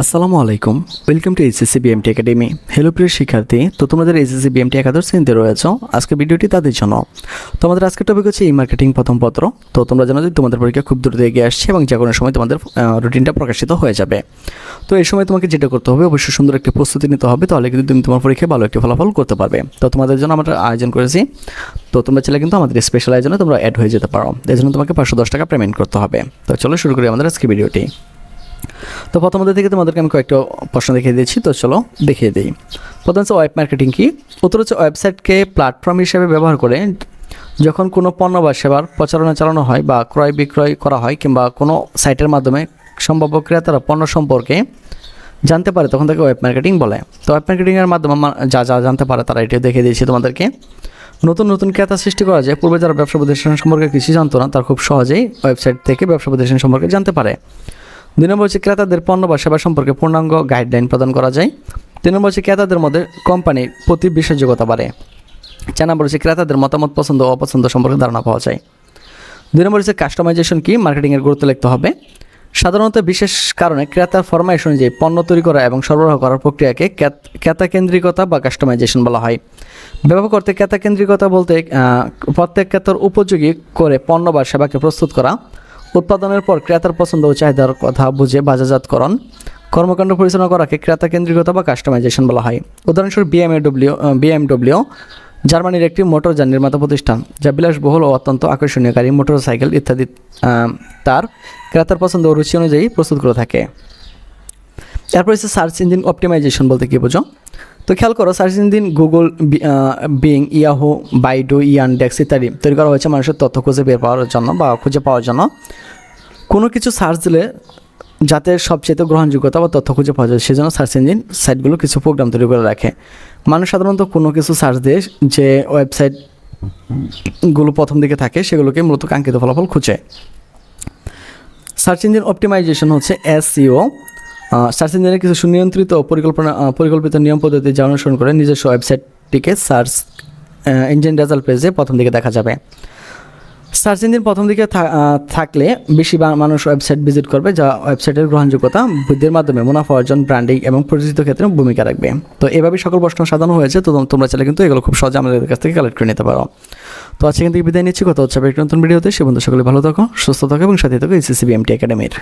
আসসালামু আলাইকুম, welcome to HSC BMT academy. Hello প্রিয় শিক্ষার্থী, তো তোমাদের এইচএসসি বিএমটি একাদশ শ্রেণীতে রয়েছে। আজকে ভিডিওটি তাদের জন্য। তোমাদের আজকের টপিক হচ্ছে ই মার্কেটিং প্রথম পত্র। তো তোমরা জানো যে তোমাদের পরীক্ষা খুব দ্রুত এগিয়ে আসছে এবং যে কোনো সময় তোমাদের রুটিনটা প্রকাশিত হয়ে যাবে। তো এই সময় তোমাকে যেটা করতে হবে, অবশ্যই সুন্দর একটি প্রস্তুতি নিতে হবে, তাহলে কিন্তু তুমি তোমার পরীক্ষায় ভালো একটি ফলাফল করতে পারবে। তো তোমাদের জন্য আমরা আয়োজন করেছি, তো তোমরা চাইলে কিন্তু আমাদের স্পেশাল আয়োজনে তোমরা অ্যাড হয়ে যেতে পারো। এর জন্য তোমাকে 510 টাকা পেমেন্ট করতে হবে। তো চলো শুরু করি আমাদের আজকে ভিডিওটি। তো প্রথমত থেকে তোমাদেরকে আমি কয়েকটা প্রশ্ন দেখিয়ে দিয়েছি, তো চলো দেখিয়ে দিই। প্রথম হচ্ছে ওয়েব মার্কেটিং কি। উত্তর হচ্ছে ওয়েবসাইটকে প্ল্যাটফর্ম হিসেবে ব্যবহার করে যখন কোনো পণ্য বা সেবার প্রচারণা চালানো হয় বা ক্রয় বিক্রয় করা হয় কিংবা কোনো সাইটের মাধ্যমে সম্ভাব্য ক্রেতারা পণ্য সম্পর্কে জানতে পারে, তখন তাকে ওয়েব মার্কেটিং বলে। তো ওয়েব মার্কেটিংয়ের মাধ্যমে যা যা জানতে পারে তারা এটিও দেখিয়ে দিয়েছি তোমাদেরকে। নতুন নতুন ক্রেতা সৃষ্টি করা যায়। পূর্বে যারা ব্যবসা প্রতিষ্ঠান সম্পর্কে কিছু জানতো না, তারা খুব সহজেই ওয়েবসাইট থেকে ব্যবসা প্রতিষ্ঠান সম্পর্কে জানতে পারে। 2 নম্বর হচ্ছে ক্রেতাদের পণ্য বা সেবা সম্পর্কে পূর্ণাঙ্গ গাইডলাইন প্রদান করা যায়। 3 নম্বর হচ্ছে ক্রেতাদের মধ্যে কোম্পানির প্রতি বিশ্বাসযোগ্যতা বাড়ে। 4 নম্বর হচ্ছে ক্রেতাদের মতামত, পছন্দ ও অপছন্দ সম্পর্কে ধারণা পাওয়া যায়। 2 নম্বর হচ্ছে কাস্টমাইজেশন কি, মার্কেটিংয়ের গুরুত্ব লিখতে হবে। সাধারণত বিশেষ কারণে ক্রেতার ফরমাইশ অনুযায়ী পণ্য তৈরি করা এবং সরবরাহ করার প্রক্রিয়াকে ক্রেতা কেন্দ্রিকতা বা কাস্টমাইজেশন বলা হয়। ব্যাপক অর্থে ক্রেতা কেন্দ্রিকতা বলতে প্রত্যেক ক্রেতার উপযোগী করে পণ্য বা সেবাকে প্রস্তুত করা, উৎপাদনের পর ক্রেতার পছন্দ ও চাহিদার কথা বুঝে বাজারজাতকরণ, কর্মকাণ্ড পরিচালনা করাকে ক্রেতা কেন্দ্রিকতা বা কাস্টমাইজেশন বলা হয়। উদাহরণস্বরূপ বিএমডব্লিউ জার্মানির একটি মোটরযান নির্মাতা প্রতিষ্ঠান, যা বিলাসবহুল ও অত্যন্ত আকর্ষণীয় গাড়ি, মোটরসাইকেল ইত্যাদি তার ক্রেতার পছন্দ ও রুচি অনুযায়ী প্রস্তুত করে থাকে। তারপর হচ্ছে সার্চ ইঞ্জিন অপটিমাইজেশন বলতে কী বোঝো। তো খেয়াল করো, search engine Google, being, Yahoo, Baidu, Yandex ইত্যাদি তৈরি করা হয়েছে মানুষের তথ্য খুঁজে বের পাওয়ার জন্য বা খুঁজে পাওয়ার জন্য। কোনো কিছু সার্চ দিলে যাতে সবচেয়ে গ্রহণযোগ্যতা বা তথ্য খুঁজে পাওয়া যায়, সেজন্য সার্চ ইঞ্জিন সাইটগুলো কিছু প্রোগ্রাম তৈরি করে রাখে। মানুষ সাধারণত কোনো কিছু সার্চ দিয়ে যে ওয়েবসাইটগুলো প্রথম দিকে থাকে সেগুলোকে মূলত কাঙ্ক্ষিত ফলাফল খুঁজে। সার্চ ইঞ্জিন অপটিমাইজেশন হচ্ছে SEO। সার্চ ইঞ্জিনের কিছু সুনিয়ন্ত্রিত পরিকল্পিত নিয়ম পদ্ধতি যা অনুসরণ করে নিজস্ব ওয়েবসাইটটিকে সার্চ ইঞ্জিন রেজাল্ট পেজে প্রথম দিকে দেখা যাবে। সার্চ ইঞ্জিন প্রথম দিকে থাকলে বেশি মানুষ ওয়েবসাইট ভিজিট করবে, যা ওয়েবসাইটের গ্রহণযোগ্যতা বৃদ্ধির মাধ্যমে মুনাফা অর্জন, ব্র্যান্ডিং এবং পরিচিত ক্ষেত্রে ভূমিকা রাখবে। তো এভাবে সকল প্রশ্ন সাজানো হয়েছে। তো তোমরা চাইলে কিন্তু এগুলো খুব সহজে আমাদের কাছ থেকে কালেক্ট করে নিতে পারো। তো আজকে কিন্তু বিদায় নিচ্ছি, কথা হচ্ছে একটি নতুন ভিডিওতে। সে বন্ধু সকলে ভালো থাকো, সুস্থ থাকো এবং সাথে থাকো এইচএসসি বিএমটি একাডেমির।